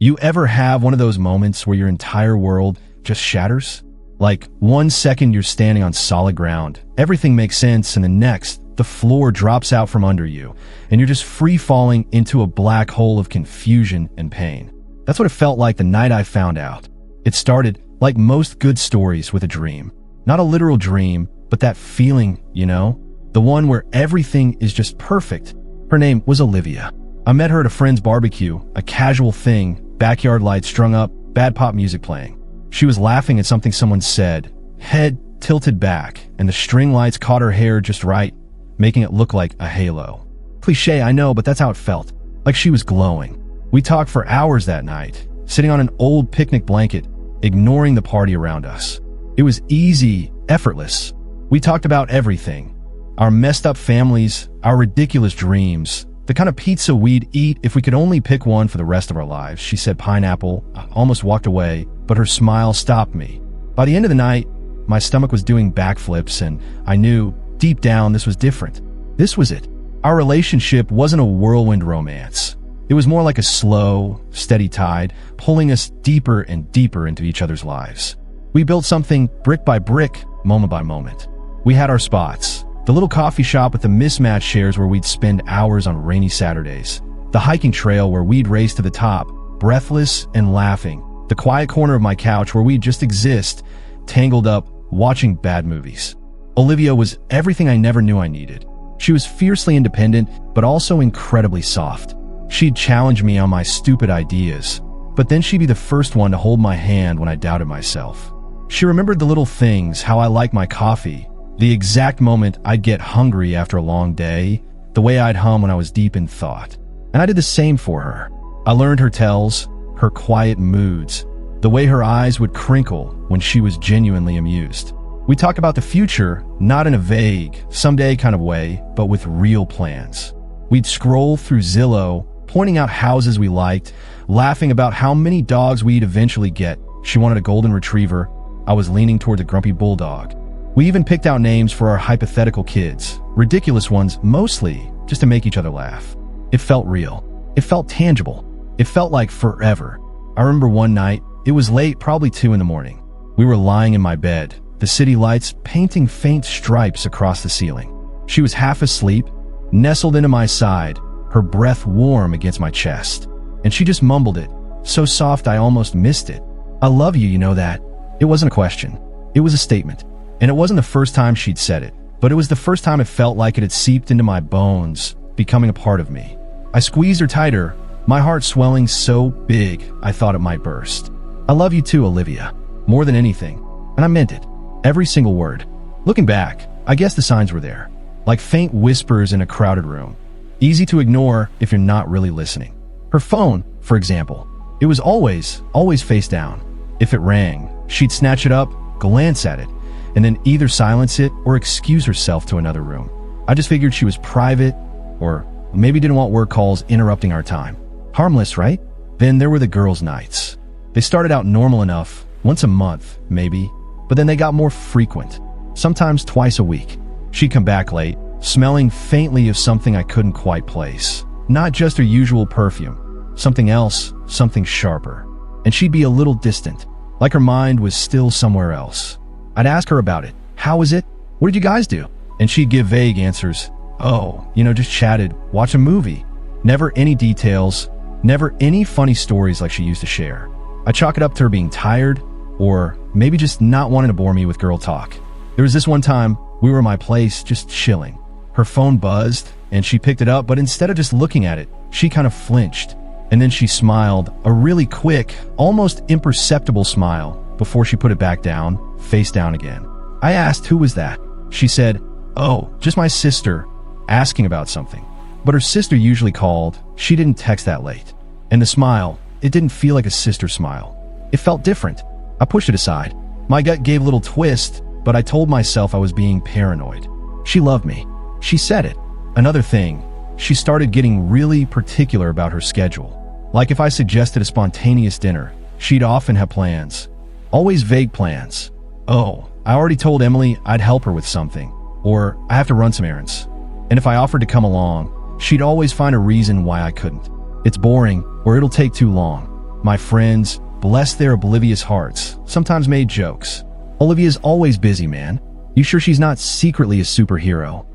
You ever have one of those moments where your entire world just shatters? Like 1 second you're standing on solid ground, everything makes sense, and the next, the floor drops out from under you, and you're just free falling into a black hole of confusion and pain. That's what it felt like the night I found out. It started, like most good stories, with a dream. Not a literal dream, but that feeling, you know? The one where everything is just perfect. Her name was Olivia. I met her at a friend's barbecue, a casual thing, backyard lights strung up, bad pop music playing. She was laughing at something someone said, head tilted back, and the string lights caught her hair just right, making it look like a halo. Cliché, I know, but that's how it felt. Like she was glowing. We talked for hours that night, sitting on an old picnic blanket, ignoring the party around us. It was easy, effortless. We talked about everything. Our messed up families, our ridiculous dreams, the kind of pizza we'd eat if we could only pick one for the rest of our lives. She said pineapple. I almost walked away, but her smile stopped me. By the end of the night, my stomach was doing backflips, and I knew, deep down, this was different. This was it. Our relationship wasn't a whirlwind romance. It was more like a slow, steady tide, pulling us deeper and deeper into each other's lives. We built something brick by brick, moment by moment. We had our spots. The little coffee shop with the mismatched chairs where we'd spend hours on rainy Saturdays. The hiking trail where we'd race to the top, breathless and laughing. The quiet corner of my couch where we'd just exist, tangled up, watching bad movies. Olivia was everything I never knew I needed. She was fiercely independent, but also incredibly soft. She'd challenge me on my stupid ideas, but then she'd be the first one to hold my hand when I doubted myself. She remembered the little things, how I liked my coffee, the exact moment I'd get hungry after a long day, the way I'd hum when I was deep in thought. And I did the same for her. I learned her tells, her quiet moods, the way her eyes would crinkle when she was genuinely amused. We talked about the future, not in a vague, someday kind of way, but with real plans. We'd scroll through Zillow, pointing out houses we liked, laughing about how many dogs we'd eventually get. She wanted a golden retriever. I was leaning toward the grumpy bulldog. We even picked out names for our hypothetical kids, ridiculous ones mostly, just to make each other laugh. It felt real. It felt tangible. It felt like forever. I remember one night, it was late, probably 2 a.m. We were lying in my bed, the city lights painting faint stripes across the ceiling. She was half asleep, nestled into my side, her breath warm against my chest. And she just mumbled it, so soft I almost missed it. I love you, you know that. It wasn't a question. It was a statement. And it wasn't the first time she'd said it, but it was the first time it felt like it had seeped into my bones, becoming a part of me. I squeezed her tighter, my heart swelling so big I thought it might burst. I love you too, Olivia. More than anything. And I meant it. Every single word. Looking back, I guess the signs were there. Like faint whispers in a crowded room. Easy to ignore if you're not really listening. Her phone, for example, it was always face down. If it rang, she'd snatch it up, glance at it, and then either silence it or excuse herself to another room. I just figured she was private, or maybe didn't want work calls interrupting our time. Harmless, right? Then there were the girls' nights. They started out normal enough, once a month, maybe, but then they got more frequent, sometimes twice a week. She'd come back late, smelling faintly of something I couldn't quite place. Not just her usual perfume, something else, something sharper. And she'd be a little distant, like her mind was still somewhere else. I'd ask her about it. How was it? What did you guys do? And she'd give vague answers. Oh, just chatted, watch a movie. Never any details, never any funny stories like she used to share. I chalk it up to her being tired, or maybe just not wanting to bore me with girl talk. There was this one time, we were at my place just chilling. Her phone buzzed, and she picked it up, but instead of just looking at it, she kind of flinched. And then she smiled, a really quick, almost imperceptible smile, before she put it back down, face down again. I asked, who was that? She said, oh, just my sister, asking about something. But her sister usually called. She didn't text that late. And the smile, it didn't feel like a sister smile. It felt different. I pushed it aside. My gut gave a little twist, but I told myself I was being paranoid. She loved me. She said it. Another thing, she started getting really particular about her schedule. Like if I suggested a spontaneous dinner, she'd often have plans. Always vague plans. Oh, I already told Emily I'd help her with something. Or I have to run some errands. And if I offered to come along, she'd always find a reason why I couldn't. It's boring, or it'll take too long. My friends, bless their oblivious hearts, sometimes made jokes. Olivia's always busy, man. You sure she's not secretly a superhero?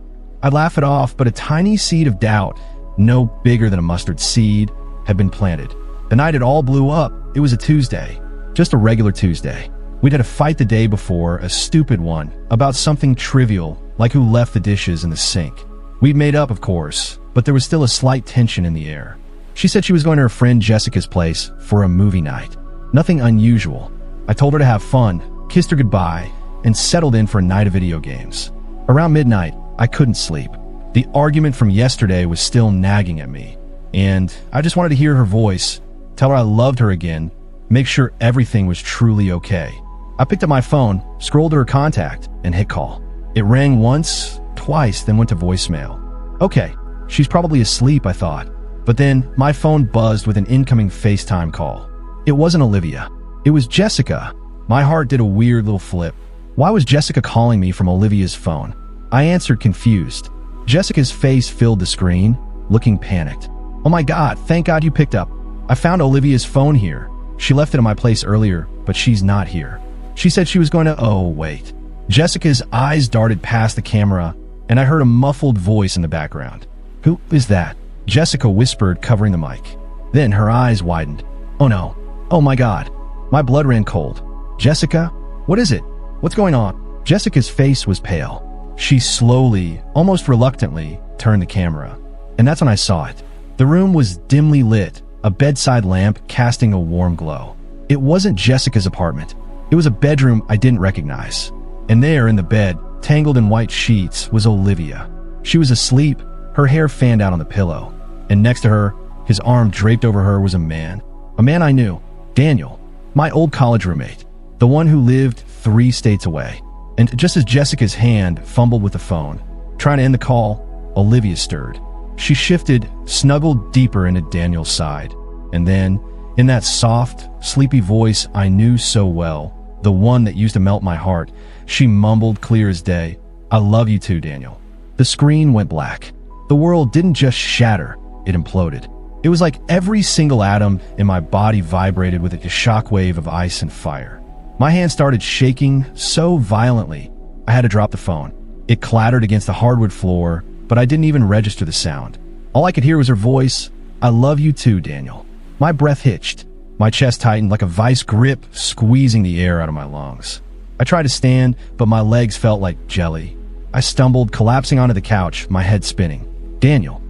I'd laugh it off, but a tiny seed of doubt, no bigger than a mustard seed, had been planted. The night it all blew up, it was a Tuesday. Just a regular Tuesday. We'd had a fight the day before, a stupid one, about something trivial, like who left the dishes in the sink. We'd made up, of course, but there was still a slight tension in the air. She said she was going to her friend Jessica's place for a movie night. Nothing unusual. I told her to have fun, kissed her goodbye, and settled in for a night of video games. Around midnight, I couldn't sleep. The argument from yesterday was still nagging at me, and I just wanted to hear her voice, tell her I loved her again, make sure everything was truly okay. I picked up my phone, scrolled to her contact, and hit call. It rang once, twice, then went to voicemail. Okay, she's probably asleep, I thought. But then my phone buzzed with an incoming FaceTime call. It wasn't Olivia. It was Jessica. My heart did a weird little flip. Why was Jessica calling me from Olivia's phone? I answered confused. Jessica's face filled the screen, looking panicked. Oh my God, thank God you picked up. I found Olivia's phone here. She left it in my place earlier, but she's not here. She said she was going to— Oh, wait. Jessica's eyes darted past the camera, and I heard a muffled voice in the background. Who is that? Jessica whispered, covering the mic. Then her eyes widened. Oh no. Oh my God. My blood ran cold. Jessica? What is it? What's going on? Jessica's face was pale. She slowly, almost reluctantly, turned the camera. And that's when I saw it. The room was dimly lit, a bedside lamp casting a warm glow. It wasn't Jessica's apartment. It was a bedroom I didn't recognize. And there in the bed, tangled in white sheets, was Olivia. She was asleep, her hair fanned out on the pillow. And next to her, his arm draped over her, was a man. A man I knew. Daniel. My old college roommate. The one who lived 3 states away. And just as Jessica's hand fumbled with the phone, trying to end the call, Olivia stirred. She shifted, snuggled deeper into Daniel's side. And then, in that soft, sleepy voice I knew so well, the one that used to melt my heart, she mumbled clear as day, I love you too, Daniel. The screen went black. The world didn't just shatter, it imploded. It was like every single atom in my body vibrated with a shockwave of ice and fire. My hand started shaking so violently, I had to drop the phone. It clattered against the hardwood floor, but I didn't even register the sound. All I could hear was her voice, I love you too, Daniel. My breath hitched. My chest tightened like a vice grip, squeezing the air out of my lungs. I tried to stand, but my legs felt like jelly. I stumbled, collapsing onto the couch, my head spinning. Daniel,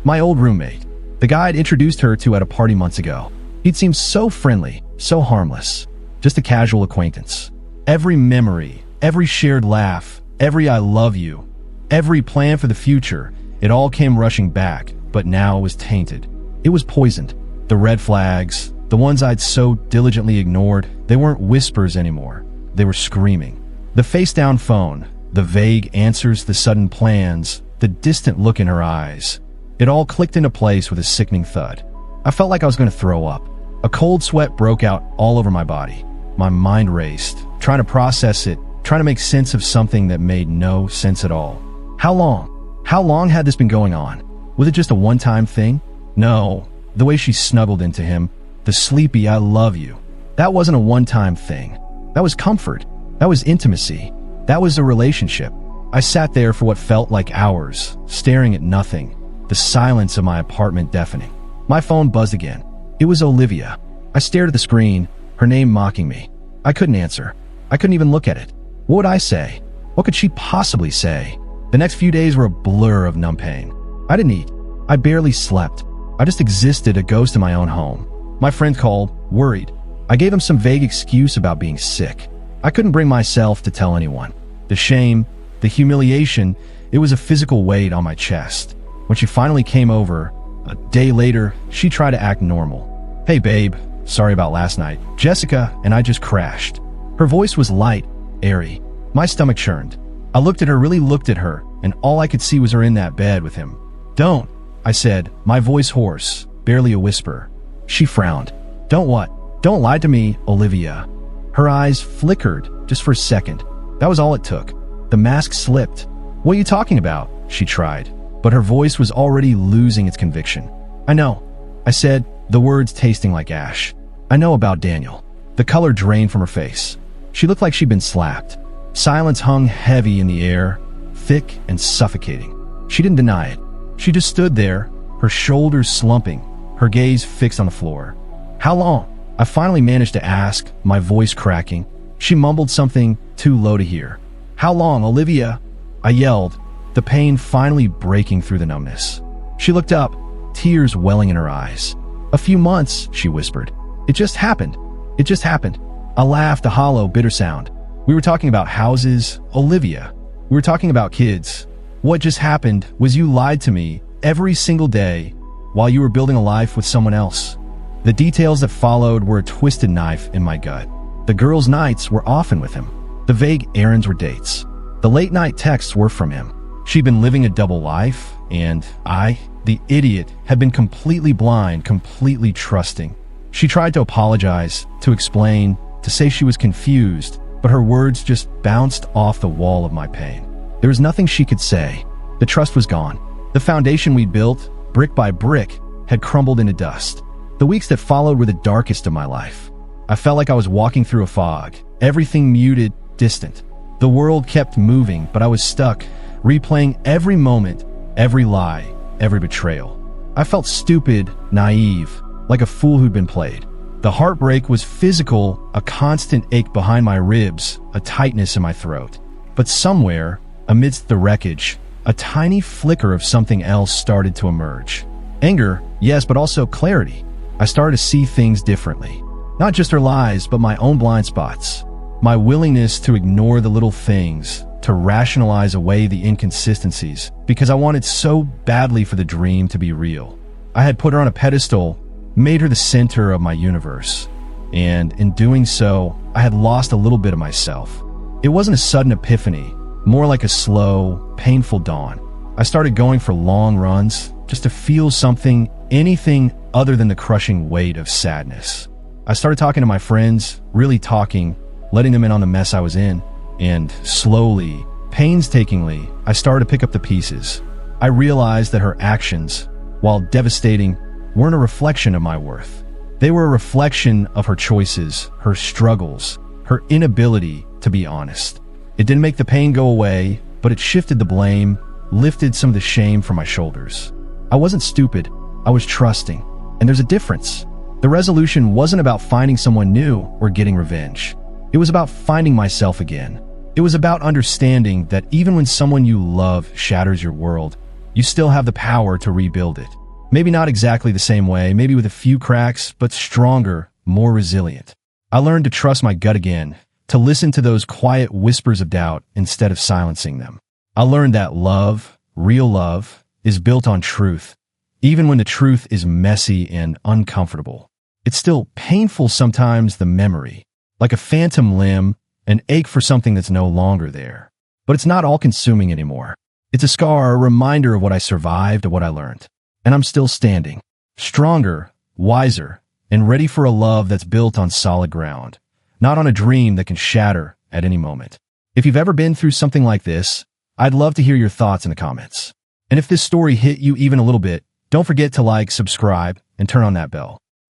my old roommate. The guy I'd introduced her to at a party months ago. He'd seemed so friendly, so harmless. Just a casual acquaintance. Every memory, every shared laugh, every I love you, every plan for the future, it all came rushing back, but now it was tainted. It was poisoned. The red flags, the ones I'd so diligently ignored, they weren't whispers anymore. They were screaming. The face-down phone, the vague answers, the sudden plans, the distant look in her eyes. It all clicked into place with a sickening thud. I felt like I was going to throw up. A cold sweat broke out all over my body. My mind raced, trying to process it, trying to make sense of something that made no sense at all. How long? How long had this been going on? Was it just a one-time thing? No. The way she snuggled into him, the sleepy I love you. That wasn't a one-time thing. That was comfort. That was intimacy. That was a relationship. I sat there for what felt like hours, staring at nothing, the silence of my apartment deafening. My phone buzzed again. It was Olivia. I stared at the screen, her name mocking me. I couldn't answer. I couldn't even look at it. What would I say? What could she possibly say? The next few days were a blur of numb pain. I didn't eat. I barely slept. I just existed, a ghost in my own home. My friend called, worried. I gave him some vague excuse about being sick. I couldn't bring myself to tell anyone. The shame, the humiliation, it was a physical weight on my chest. When she finally came over, a day later, she tried to act normal. Hey babe, sorry about last night. Jessica and I just crashed. Her voice was light, airy. My stomach churned. I looked at her, really looked at her, and all I could see was her in that bed with him. Don't, I said, my voice hoarse, barely a whisper. She frowned. Don't what? Don't lie to me, Olivia. Her eyes flickered just for a second. That was all it took. The mask slipped. What are you talking about? She tried, but her voice was already losing its conviction. I know. I said, the words tasting like ash. I know about Daniel. The color drained from her face. She looked like she'd been slapped. Silence hung heavy in the air, thick and suffocating. She didn't deny it. She just stood there, her shoulders slumping, her gaze fixed on the floor. How long? I finally managed to ask, my voice cracking. She mumbled something too low to hear. How long, Olivia? I yelled, the pain finally breaking through the numbness. She looked up, tears welling in her eyes. A few months, she whispered. It just happened. It just happened. I laughed, a hollow, bitter sound. We were talking about houses, Olivia. We were talking about kids. What just happened was you lied to me every single day while you were building a life with someone else. The details that followed were a twisted knife in my gut. The girls' nights were often with him. The vague errands were dates. The late-night texts were from him. She'd been living a double life, and I, the idiot, had been completely blind, completely trusting. She tried to apologize, to explain, to say she was confused, but her words just bounced off the wall of my pain. There was nothing she could say. The trust was gone. The foundation we'd built, brick by brick, had crumbled into dust. The weeks that followed were the darkest of my life. I felt like I was walking through a fog, everything muted, distant. The world kept moving, but I was stuck, replaying every moment, every lie, every betrayal. I felt stupid, naive, like a fool who'd been played. The heartbreak was physical, a constant ache behind my ribs, a tightness in my throat. But somewhere, amidst the wreckage, a tiny flicker of something else started to emerge. Anger, yes, but also clarity. I started to see things differently. Not just her lies, but my own blind spots. My willingness to ignore the little things, to rationalize away the inconsistencies, because I wanted so badly for the dream to be real. I had put her on a pedestal, made her the center of my universe. And in doing so, I had lost a little bit of myself. It wasn't a sudden epiphany, more like a slow, painful dawn. I started going for long runs, just to feel something, anything other than the crushing weight of sadness. I started talking to my friends, really talking, letting them in on the mess I was in, and slowly, painstakingly, I started to pick up the pieces. I realized that her actions, while devastating, weren't a reflection of my worth. They were a reflection of her choices, her struggles, her inability to be honest. It didn't make the pain go away, but it shifted the blame, lifted some of the shame from my shoulders. I wasn't stupid, I was trusting. And there's a difference. The resolution wasn't about finding someone new or getting revenge. It was about finding myself again. It was about understanding that even when someone you love shatters your world, you still have the power to rebuild it. Maybe not exactly the same way, maybe with a few cracks, but stronger, more resilient. I learned to trust my gut again, to listen to those quiet whispers of doubt instead of silencing them. I learned that love, real love, is built on truth. Even when the truth is messy and uncomfortable, it's still painful sometimes, the memory. Like a phantom limb, an ache for something that's no longer there. But it's not all-consuming anymore. It's a scar, a reminder of what I survived, of what I learned. And I'm still standing, stronger, wiser, and ready for a love that's built on solid ground, not on a dream that can shatter at any moment. If you've ever been through something like this, I'd love to hear your thoughts in the comments. And if this story hit you even a little bit, don't forget to like, subscribe, and turn on that bell.